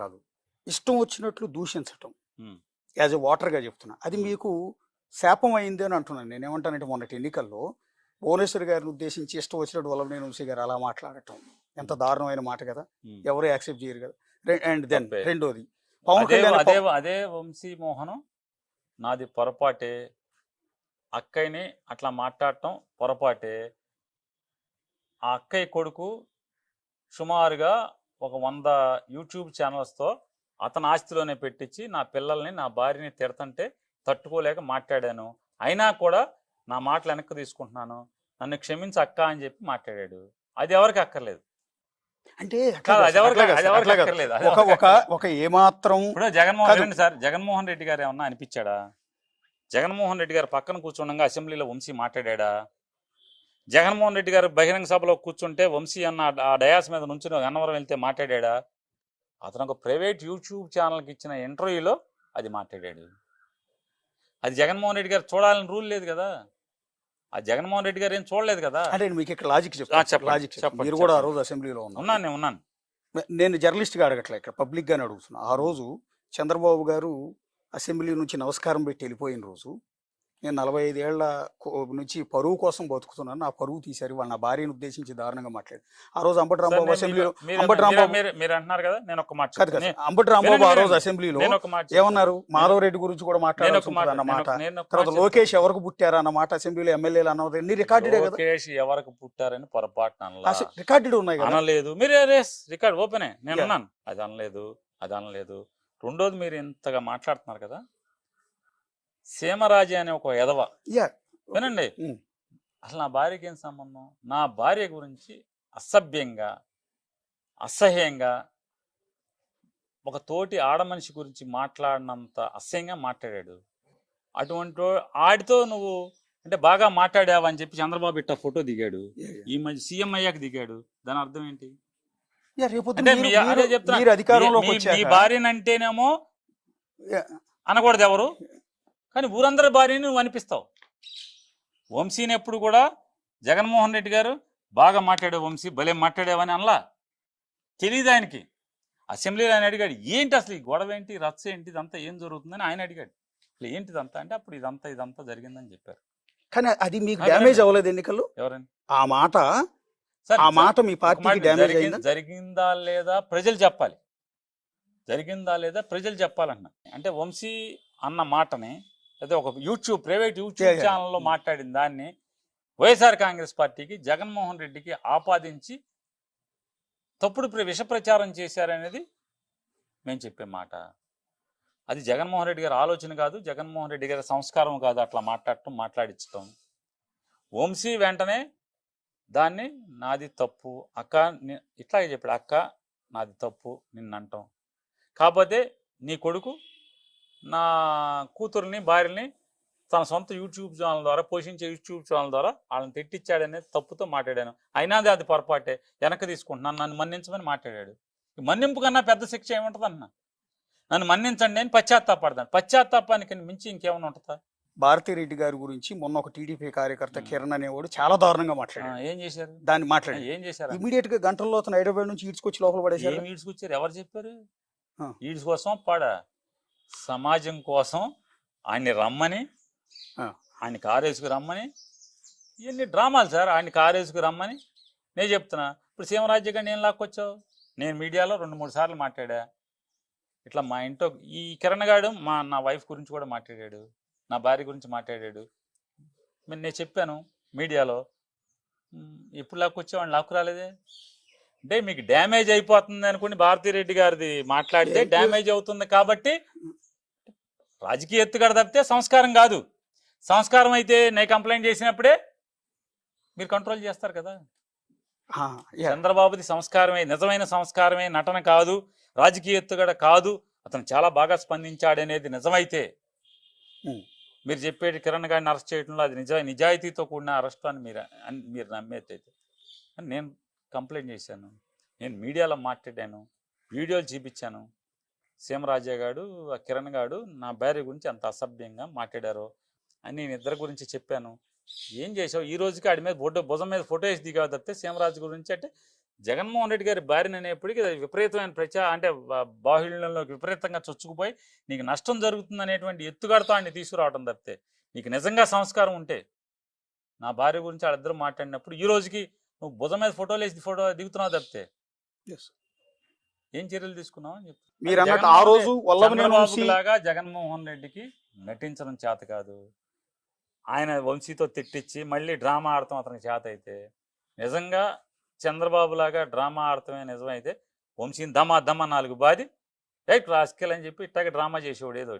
కాదు. ఇష్టం వచ్చినట్లు దూషించటం. హ్మ్. యాజ్ ఎ వాటర్‌గా చెప్తున్నా. అది హ్మ్. మీకు శాపం అయింది అని అంటున్నాను. నేనేమంటానంటే మొన్నటి ఎన్నికల్లో భువనేశ్వర్ గారిని ఉద్దేశించి ఇష్టం వచ్చినట్టు వల్లభనేని వంశీ గారు అలా మాట్లాడటం. ఎంత హ్మ్. దారుణమైన మాట కదా! హ్మ్. ఎవరు యాక్సెప్ట్ చేయరు కదా! అండ్ దెన్ తప్పే. రెండోది పవన్ అదే కళ్యాణ్ అదే అదే వంశీ మోహనం నాది పొరపాటే. అక్కయ్యని అట్లా మాట్లాడటం పొరపాటే. ఆ అక్కయ్య కొడుకు సుమారుగా ఒక 100 యూట్యూబ్ ఛానల్స్‌తో అతని ఆస్తిలోనే పెట్టించి నా పిల్లల్ని, నా భార్యని తిడతంటే తట్టుకోలేక మాట్లాడాను. అయినా కూడా నా మాటలు వెనక్కి తీసుకుంటున్నాను. నన్ను క్షమించు అక్క అని చెప్పి మాట్లాడాడు. అది ఎవరికి అక్కర్లేదు. అంటే అట్లా కాదు కాదు అది సార్. ఎవరికి అట్లా కాదు అది సార్. ఎవరికి అట్లా కాదు. అక్కర్లేదు. అది ఒక ఎవరికి ఒక అక్కర్లేదు. ఒక ఏమాత్రం ఇప్పుడు జగన్మోహన్ కాదు. వినండి సార్, జగన్మోహన్ రెడ్డి గారు ఏమన్నా అనిపించాడా? జగన్మోహన్ రెడ్డి గారు పక్కన కూర్చుండగా అసెంబ్లీలో వంశీ మాట్లాడాడా? జగన్మోహన్ రెడ్డి గారు బహిరంగ సభలో కూర్చుంటే వంశీ అన్న ఆ డయాస్ మీద నుంచుని అన్నవరం వెళ్తే మాట్లాడాడా? అతను ఒక ప్రైవేట్ యూట్యూబ్ ఛానల్కి ఇచ్చిన ఇంటర్వ్యూలో అది మాట్లాడాడు. అది జగన్మోహన్ రెడ్డి గారు చూడాలని రూల్ లేదు కదా. ఆ జగన్మోహన్ రెడ్డి గారు ఏం చూడలేదు కదా. అంటే నేను మీకు ఇక్కడ లాజిక్ చెప్తాను సార్. చెప్పండి లాజిక్ చెప్తాను. చెప్పండి మీరు కూడా ఆ చెప్పండి. రోజు అసెంబ్లీలో ఉన్నారు. ఉన్నాను నేను ఉన్నాను. నేను జర్నలిస్ట్‌గా అడగట్లే ఇక్కడ పబ్లిక్‌గానే అడుగుతున్నా. ఆ రోజు చంద్రబాబు గారు అసెంబ్లీ నుంచి నమస్కారం పెట్టి వెళ్ళిపోయిన రోజు, నేను 45 ఏళ్ల నుంచి పరువు కోసం బతుకుతున్నాను. నా పరువు తీశారు. వాళ్ళు నా భార్యను ఉద్దేశించి దారుణంగా మాట్లాడారు. ఆ రోజు అంబటి సార్ రాంబాబు నేను అసెంబ్లీలో మీరు అంబటి మీరు రాంబాబు మీరు మీరు అంటున్నారు కదా, నేను ఒక మాట కాదు చెప్తాను. సార్. అంబటి రాంబాబు వినండి ఆ రోజు వినండి, అసెంబ్లీలో నేను ఒక మాట చెప్తాను. ఏమన్నారు? మాధవరెడ్డి గురించి కూడా నేను మాట్లాడాల్సి ఒక మాట ఉంటుంది అన్న మాట. నేను ఒక మాట తర్వాత చెప్తాను. లోకేష్ ఎవరికి పుట్టారు అన్న మాట అసెంబ్లీలో ఎమ్మెల్యేలు అన్నది అన్ని రికార్డెడే కదా. లోకేష్ ఎవరికి పుట్టారని పొరపాటున అనలా. రికార్డెడ్ ఉన్నాయి కదా. అనలేదు. మీరే రేస్ రికార్డ్ ఓపెనే. నేను యా ఉన్నాను. అది అనలేదు. అది అనలేదు. రెండోది మీరు ఇంతగా మాట్లాడుతున్నారు కదా. సీమరాజు అనే ఒక ఎదవ. యా వినండి. ఉమ్. అసలు నా భార్యకి ఏం సంబంధం? నా భార్య గురించి అసభ్యంగా, అసహ్యంగా, ఒక తోటి ఆడమనిషి గురించి మాట్లాడినంత అసహ్యంగా మాట్లాడాడు. అటువంటి ఆడితో నువ్వు అంటే బాగా మాట్లాడావని చెప్పి చంద్రబాబు ఇట్ట ఫోటో దిగాడు. Yeah yeah. ఈ మధ్య సీఎం అయ్యాక దిగాడు. దాని అర్థం ఏంటి? యా రేపొద్దున అంటే మీరు అదే మీరు చెప్తున్నా, మీరు మీ అధికారంలోకి మీ మీ వచ్చాక భార్యని అంటేనేమో యా, అనకూడదు ఎవరు, కానీ ఊరందరి భార్యని నువ్వు అనిపిస్తావు. వంశీని ఎప్పుడు కూడా జగన్మోహన్ రెడ్డి గారు బాగా మాట్లాడే వంశీ భలే మాట్లాడేవని అనలా. తెలియదు ఆయనకి. అసెంబ్లీలో ఆయన అడిగాడు, ఏంటి అసలు ఈ గొడవ ఏంటి, రచ్చ ఏంటి, ఇదంతా ఏం జరుగుతుందని ఆయన అడిగాడు. అసలు ఏంటిదంతా అంటే అప్పుడు ఇదంతా జరిగిందని చెప్పారు. కానీ అది మీకు వినండి. డ్యామేజ్ అవ్వలేదు ఎన్నికల్లో? ఎవరండి ఆ మాట సార్? ఆ మాట మీ ఒక మాట, పార్టీకి డ్యామేజ్ అయిందా? జరిగిందా లేదా ప్రజలు చెప్పాలి. జరిగిందా లేదా ప్రజలు చెప్పాలన్నా. అంటే వంశీ అన్న మాటని అదే ఒక ప్రైవేట్ యా యూట్యూబ్ యా. ఛానల్లో మాట్లాడిన దాన్ని వైఎస్ఆర్ కాంగ్రెస్ పార్టీకి, జగన్మోహన్ రెడ్డికి ఆపాదించి తప్పుడు విష ప్రచారం చేశారనేది మేము చెప్పే మాట. అది జగన్మోహన్ రెడ్డి గారి ఆలోచన కాదు, జగన్మోహన్ రెడ్డి గారి సంస్కారం కాదు అట్లా మాట్లాడించడం. వంశీ వెంటనే దాన్ని నాది తప్పు అక్క, ఇట్లాగే చెప్పాడు, అక్క నాది తప్పు నిన్నంటాం. కాకపోతే నీ కొడుకు నా కూతుర్ని భార్యని తన సొంత యూట్యూబ్ ఛానల్ ద్వారా, పోషించే యూట్యూబ్ ఛానల్ ద్వారా వాళ్ళని తిట్టించాడనే తప్పుతో మాట్లాడాను. అయినా అది పొరపాటే, వెనక్కి తీసుకుంటున్నాను, నన్ను మన్నించమని మాట్లాడాడు. మన్నింపు కన్నా పెద్ద శిక్ష ఏముంటుంది అన్న? నన్ను మన్నించండి నేను పశ్చాత్తాపడతాను. పశ్చాత్తాపానికి మించి ఇంకేమైనా ఉంటుందా? భారతిరెడ్డి గారి గురించి మొన్న ఒక టీడీపీ కార్యకర్త కిరణ్ అనేవాడు చాలా దారుణంగా మాట్లాడాడు. ఏం చేశారు? దాన్ని మాట్లాడాడు. ఏం చేశారు? ఇమీడియట్ గా గంటల్లో అతను హైదరాబాద్ నుంచి ఈడ్చుకొచ్చి లోపల పడేశారు. ఏం ఈడ్చుకొచ్చారు? ఎవరు చెప్పారు? ఆ. ఈడ్స్ కోసం పాడా సమాజం కోసం ఆయన్ని రమ్మని, ఆ. ఆయన కారేసుకు రమ్మని, ఇవన్నీ డ్రామాలు సార్. ఆయన కారేసుకు రమ్మని నేను చెప్తున్నా. ఇప్పుడు సీమరాజ్య గారిని ఏం లాక్కొచ్చావు? నేను మీడియాలో 2-3 సార్లు మాట్లాడా. ఇట్లా మా ఇంట్లో ఈ కిరణ్ గాడు నా వైఫ్ గురించి కూడా మాట్లాడాడు, నా భార్య గురించి మాట్లాడాడు. నేను చెప్పాను మీడియాలో. ఎప్పుడు లాక్కొచ్చావు? లాక్కు రాలేదే. అంటే మీకు డ్యామేజ్ అయిపోతుంది అనుకుని భారతిరెడ్డి గారిది మాట్లాడితే డ్యామేజ్ అవుతుంది కాబట్టి రాజకీయ ఎత్తుగడ తప్పితే సంస్కారం కాదు. సంస్కారం అయితే నేను కంప్లైంట్ చేసినప్పుడే మీరు కంట్రోల్ చేస్తారు కదా. చంద్రబాబుది సంస్కారమే, నిజమైన సంస్కారమే, నటన కాదు, రాజకీయ ఎత్తుగడ కాదు, అతను చాలా బాగా స్పందించాడనేది నిజమైతే, మీరు చెప్పేది కిరణ్ గారిని అరెస్ట్ చేయడంలో అది నిజాయితీతో కూడిన అరెస్ట్ అని మీరు నమ్మేదైతే, నేను కంప్లైంట్ చేశాను, నేను మీడియాలో మాట్లాడాను, వీడియోలు చూపించాను. సీమరాజయ్య గారు, ఆ కిరణ్ గారు నా భార్య గురించి అంత అసభ్యంగా మాట్లాడారో అని నేను ఇద్దరి గురించి చెప్పాను. ఏం చేసావు? ఈ రోజుకి ఆడి మీద భుజం మీద ఫోటో వేసి దిగావు తప్పితే సీమరాజు గురించి అంటే జగన్మోహన్ రెడ్డి గారి భార్యను అనేప్పటికీ అది విపరీతమైన అంటే బాహుళ్యంలోకి విపరీతంగా చొచ్చుకుపోయి నీకు నష్టం జరుగుతుంది అనేటువంటి ఎత్తుగడతో ఆయన్ని తీసుకురావడం తప్పితే నీకు నిజంగా సంస్కారం ఉంటే నా భార్య గురించి వాళ్ళిద్దరూ మాట్లాడినప్పుడు ఈ రోజుకి నువ్వు భుజం మీద ఫోటోలు వేసి ఫోటో దిగుతున్నావు తప్పితే ఏం చర్యలు తీసుకున్నావు అని చెప్పి మీరు అన్నట్టు ఆ రోజు వల్లభనేని వంశీ లాగా జగన్మోహన్ రెడ్డికి నటించడం చేత కాదు, ఆయన వంశీతో తిట్టించి మళ్ళీ డ్రామా ఆడటం అతనికి చేత అయితే, నిజంగా చంద్రబాబు లాగా డ్రామా ఆడటమే నిజమైతే వంశీని దమ్మా 4 బాది రైట్ రాసుకెళ్ళి అని చెప్పి ఇట్లాగే డ్రామా చేసేవాడు ఏదో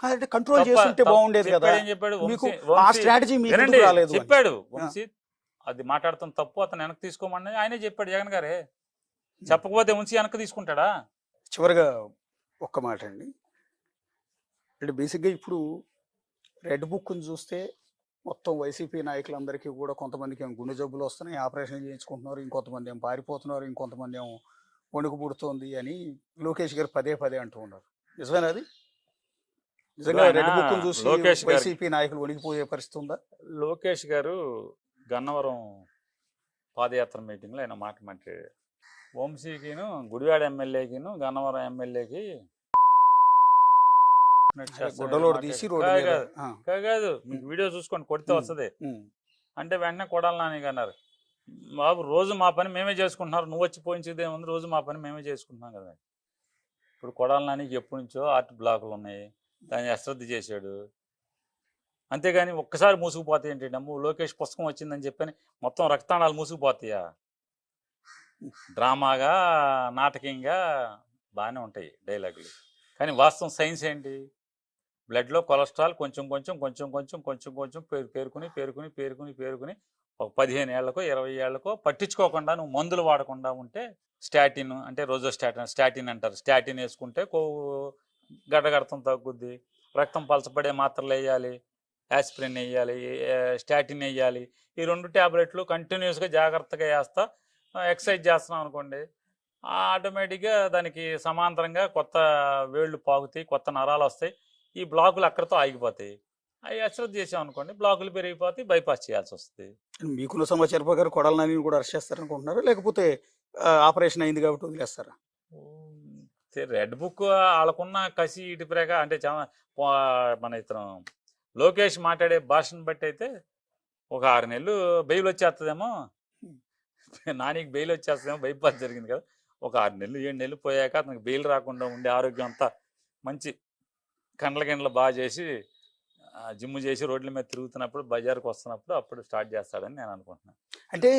అంటే కంట్రోల్ చేస్తుంటే బాగుండేది కదా. ఏం చెప్పాడు మీకు ఆ స్ట్రాటజీ మీకు ఎందుకు రాలేదు అని. చెప్పాడు వంశీ అది మాట్లాడతాం తప్పు, అతను వెనక్కి తీసుకోమని ఆయనే చెప్పాడు జగన్ గారే. చెప్పకపోతే వంశీ వెనక్కి తీసుకుంటాడా? చివరిగా ఒక్క మాట అండి, అంటే బేసిక్గా ఇప్పుడు రెడ్ బుక్ని చూస్తే మొత్తం వైసీపీ నాయకులందరికీ కూడా కొంతమందికి ఏమో గుండె జబ్బులు వస్తున్నాయి, ఆపరేషన్ చేయించుకుంటున్నారు, ఇంకొంతమంది ఏమో పారిపోతున్నారు, ఇంకొంతమంది ఏమో వణుకు పుడుతోంది అని లోకేష్ గారు పదే అంటూ ఉన్నారు. నిజమేనా అది? నిజంగా రెడ్ బుక్ని చూసి వైసీపీ నాయకులు వణికిపోయే పరిస్థితి ఉందా? లోకేష్ గారు గన్నవరం పాదయాత్ర మీటింగ్లో ఆయన మాట మాట్లాడాడు. వంశీకిను గుడివాడ ఎమ్మెల్యేకిను గన్నవరం ఎమ్మెల్యేకి గుడ్డలోడు తీసి రోడ్డు మీద కాదు, మీకు వీడియో చూసుకొని కొడితే వస్తుంది అంటే వెంటనే కొడాలి నాని అన్నారు. బాబు రోజు మా పని మేమే చేసుకుంటున్నారు, నువ్వు వచ్చి పోయించేది ఏముంది, రోజు మా పని మేమే చేసుకుంటున్నాం కదా. ఇప్పుడు కొడాలి నానికి ఎప్పటి నుంచో ఆర్ట్ బ్లాకులు ఉన్నాయి, దాన్ని అశ్రద్ధ చేశాడు. అంతేగాని ఒక్కసారి మూసుకుపోతాయి ఏంటి, నమ్ము లోకేష్ పుస్తకం వచ్చిందని చెప్పని మొత్తం రక్తాణాలు మూసుకుపోతాయా? డ్రామాగా నాటకంగా బాగానే ఉంటాయి డైలాగులు, కానీ వాస్తవం సైన్స్ ఏంటి? బ్లడ్లో కొలెస్ట్రాల్ కొంచెం పేరుకుని ఒక 15 ఏళ్లకో 20 ఏళ్లకో పట్టించుకోకుండా నువ్వు మందులు వాడకుండా ఉంటే స్టాటిన్ అంటే స్టాటిన్ అంటారు, స్టాటిన్ వేసుకుంటే కొవ్వు గడ్డగడతం తగ్గుద్ది, రక్తం పలచబడే మాత్రలు వేయాలి, యాస్పిరిన్ వేయాలి, స్టాటిన్ వేయాలి, ఈ 2 ట్యాబ్లెట్లు కంటిన్యూస్గా జాగ్రత్తగా వేస్తా ఎక్సర్సైజ్ చేస్తున్నాం అనుకోండి, ఆటోమేటిక్గా దానికి సమాంతరంగా కొత్త వేళ్ళు పాగుతాయి, కొత్త నరాలు వస్తాయి, ఈ బ్లాకులు అక్కడితో ఆగిపోతాయి. అవి అశ్రద్ధ చేసాం అనుకోండి బ్లాకులు పెరిగిపోతే బైపాస్ చేయాల్సి వస్తుంది. మీకున్న సమాచారం ప్రకారం కొడాలి నాని కూడా అరెస్ట్ చేస్తారనుకుంటున్నారా, లేకపోతే ఆపరేషన్ అయింది కాబట్టి వదిలేస్తారా? రెడ్ బుక్ వాళ్ళకున్న కసి ఇటు ప్రకారం అంటే మన ఇతను లోకేష్ మాట్లాడే భాషను బట్టి అయితే ఒక 6 నెలలు బెయిల్ వచ్చేస్తుందేమో, నానికి బెయిల్ వచ్చేస్తుందేమో, బైపాస్ జరిగింది కదా, ఒక 6 నెలలు 7 నెలలు పోయాక అతనికి బెయిల్ రాకుండా ఉండే ఆరోగ్యం అంతా మంచి కండ్ల బాగా చేసి జిమ్ చేసి రోడ్ల మీద తిరుగుతున్నప్పుడు బజార్కి వస్తున్నప్పుడు అప్పుడు స్టార్ట్ చేస్తాడని నేను అనుకుంటున్నాను. అంటే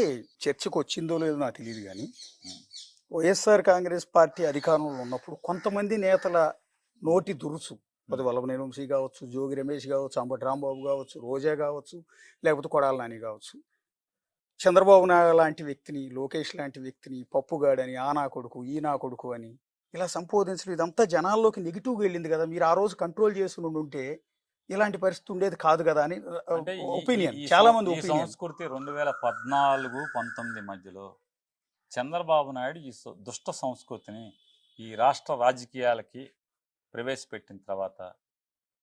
చర్చకు వచ్చిందో లేదో నాకు తెలియదు, కానీ వైఎస్ఆర్ కాంగ్రెస్ పార్టీ అధికారంలో ఉన్నప్పుడు కొంతమంది నేతల నోటి దురుసు, అది వల్లభనేని వంశీ కావచ్చు, జోగి రమేష్ కావచ్చు, అంబటి రాంబాబు కావచ్చు, రోజా కావచ్చు, లేకపోతే కొడాలి నాని కావచ్చు, చంద్రబాబు నాయుడు లాంటి వ్యక్తిని, లోకేష్ లాంటి వ్యక్తిని పప్పుగాడని, ఆ నా కొడుకు ఈ నా కొడుకు అని ఇలా సంబోధించడం, ఇదంతా జనాల్లోకి నెగిటివ్గా వెళ్ళింది కదా. మీరు ఆ రోజు కంట్రోల్ చేసి ఉంటే ఇలాంటి పరిస్థితి ఉండేది కాదు కదా అని ఒపీనియన్, చాలా మంది ఒపీనియన్. సంస్కృతి 2014-19 మధ్యలో చంద్రబాబు నాయుడు ఈ దుష్ట సంస్కృతిని ఈ రాష్ట్ర రాజకీయాలకి ప్రవేశపెట్టిన తర్వాత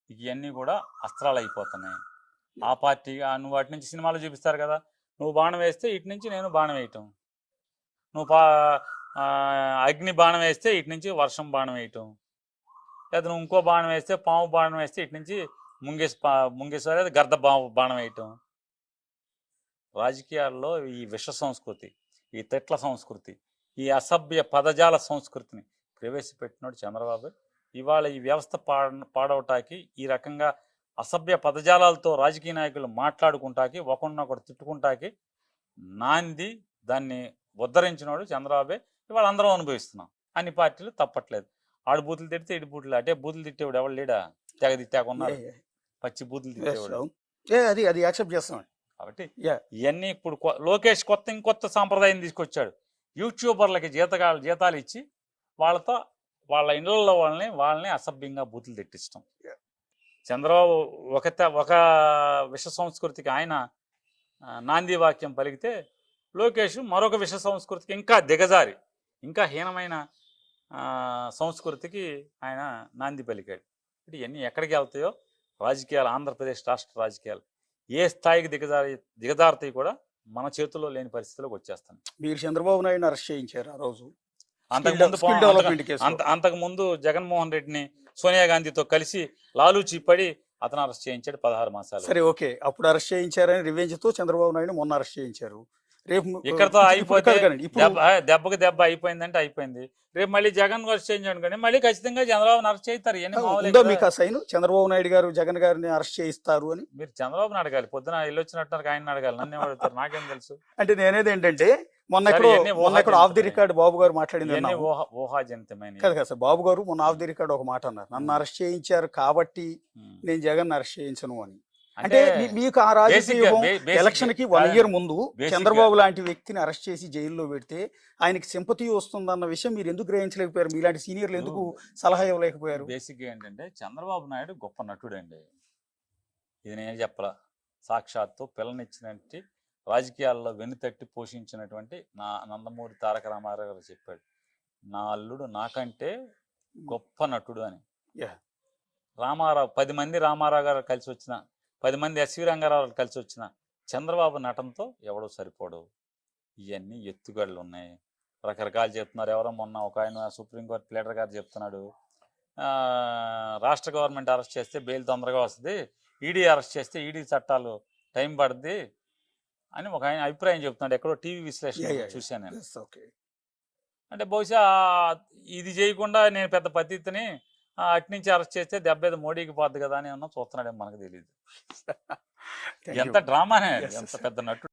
ఇవన్నీ కూడా అస్త్రాలు అయిపోతున్నాయి. ఆ పార్టీగా నువ్వు వాటి నుంచి సినిమాలు చూపిస్తారు కదా, నువ్వు బాణం వేస్తే ఇటు నుంచి నేను బాణం వేయటం, నువ్వు అగ్ని బాణం వేస్తే ఇటు నుంచి వర్షం బాణం వేయటం, లేదా నువ్వు ఇంకో బాణం వేస్తే పాము బాణం వేస్తే ఇటు నుంచి ముంగేశ్వర గర్ద బాణం వేయటం. రాజకీయాల్లో ఈ విష సంస్కృతి, ఈ తిట్ల సంస్కృతి, ఈ అసభ్య పదజాల సంస్కృతిని ప్రవేశపెట్టినాడు చంద్రబాబు. ఇవాళ ఈ వ్యవస్థ పాడవటానికి, ఈ రకంగా అసభ్య పదజాలాలతో రాజకీయ నాయకులు మాట్లాడుకుంటాకి, ఒకరినొకరు తిట్టుకుంటాకి నాంది దాన్ని ఉద్ధరించినాడు చంద్రబాబే. ఇవాళ అందరం అనుభవిస్తున్నాం, అన్ని పార్టీలు తప్పట్లేదు. ఆడు బూతులు తిడితే ఇటు బూతులు, అంటే బూతులు తిట్టేవాడు ఎవరు లేడా? తెగ తిట్టాకున్నాడు, పచ్చి బూతులు తిట్టేవాడు. అది యాక్సెప్ట్ చేస్తాం. కాబట్టి ఇవన్నీ ఇప్పుడు లోకేష్ ఇంకొత్త సాంప్రదాయం తీసుకొచ్చాడు. యూట్యూబర్లకి జీతాలు ఇచ్చి వాళ్ళ ఇళ్ళల్లో వాళ్ళని అసభ్యంగా బూతులు తిట్టిస్తాం. చంద్రబాబు ఒక విష సంస్కృతికి ఆయన నాంది వాక్యం పలికితే, లోకేష్ మరొక విష సంస్కృతికి ఇంకా దిగజారి ఇంకా హీనమైన సంస్కృతికి ఆయన నాంది పలికాడు. అంటే ఇవన్నీ ఎక్కడికి వెళ్తాయో రాజకీయాలు, ఆంధ్రప్రదేశ్ రాష్ట్ర రాజకీయాలు ఏ స్థాయికి దిగజారుతాయి కూడా మన చేతుల్లో లేని పరిస్థితిలోకి వచ్చేస్తాను. మీరు చంద్రబాబు నాయుడుని అరెస్ట్ చేయించారు ఆ రోజు అంతకుముందు స్కిల్ డెవలప్మెంట్ కేసు. అంతకుముందు జగన్మోహన్ రెడ్డిని సోనియా గాంధీతో కలిసి లాలూచి పడి అతను అరెస్ట్ చేయించాడు 16 మాసాలు. సరే ఓకే, అప్పుడు అరెస్ట్ చేయించారని రివెంజ్ తో చంద్రబాబు నాయుడు మొన్న అరెస్ట్ చేయించారు. రేపు ఇక్కడతో అయిపోతే ఇప్పుడు దెబ్బకి దెబ్బ అయిపోయిందంటే అయిపోయింది. రేపు మళ్ళీ జగన్ అరెస్ట్ చేయించాడు కానీ మళ్ళీ ఖచ్చితంగా చంద్రబాబు అరెస్ట్ చేస్తారు. ఇవన్నీ మామూలే ఉందో కదా. మీకు ఆ సైన్ చంద్రబాబు నాయుడు గారు జగన్ గారిని అరెస్ట్ చేయిస్తారు అని? మీరు చంద్రబాబుని అడగాలి, పొద్దున వెళ్ళొచ్చినట్టు ఆయన అడగాలి, నన్ను అడుగుతారు, నాకేం తెలుసు. అంటే నేనేది ఏంటంటే మొన్న సరే, ఎక్కడో ఇవన్నీ మొన్న ఎక్కడో ఆఫ్ ది రికార్డ్ బాబు గారు మాట్లాడింది ఇవన్నీ విన్నాము. ఊహాజనితమైన. కాదు కదా సార్, బాబు గారు మొన్న ఆఫ్ ది రికార్డ్ ఒక మాట అన్నారు, నన్ను అరెస్ట్ చేయించారు కాబట్టి నేను జగన్ అరెస్ట్ చేయించను అని. అంటే మీకు ఆ రాజకీయం ఎలక్షన్ కి 1 year ముందు చంద్రబాబు లాంటి వ్యక్తిని అరెస్ట్ చేసి జైల్లో పెడితే ఆయనకి సింపతి వస్తుందన్న విషయం మీరు ఎందుకు గ్రహించలేకపోయారు? మీలాంటి సీనియర్లు ఎందుకు సలహా ఇవ్వలేకపోయారు? బేసిక్ గా ఏంటంటే చంద్రబాబు నాయుడు గొప్ప నటుడు అండి. ఇది నేను చెప్పలా, సాక్షాత్తు పిల్లనిచ్చినట్టు రాజకీయాల్లో వెన్నుతట్టి పోషించినటువంటి నా నందమూరి తారక రామారావు గారు చెప్పాడు, నా అల్లుడు నాకంటే గొప్ప నటుడు అని. రామారావు 10 మంది రామారావు గారు కలిసి వచ్చిన, 10 మంది ఎస్వి రంగారావు గారు కలిసి వచ్చిన చంద్రబాబు నటనతో ఎవడో సరిపోడు. ఇవన్నీ ఎత్తుగడలు ఉన్నాయి, రకరకాలు చెప్తున్నారు. ఎవరో మొన్న ఒక ఆయన సుప్రీంకోర్టు ప్లేటర్ గారు చెప్తున్నాడు, రాష్ట్ర గవర్నమెంట్ అరెస్ట్ చేస్తే బెయిల్ తొందరగా వస్తుంది, ఈడీ అరెస్ట్ చేస్తే ఈడీ చట్టాలు టైం పడుద్ది అని ఒక ఆయన అభిప్రాయం చెప్తున్నాడు. ఎక్కడో టీవీ విశ్లేషణ చూశాను నేను. అంటే బహుశా ఇది చేయకుండా నేను పెద్ద పద్ధతిని అట్నుంచి అరెస్ట్ చేస్తే దెబ్బేది మోడీకి పోద్ది కదా అని ఏమన్నా చూస్తున్నాడేమో మనకు తెలియదు. ఎంత డ్రామానే, ఎంత పెద్ద నటుడు.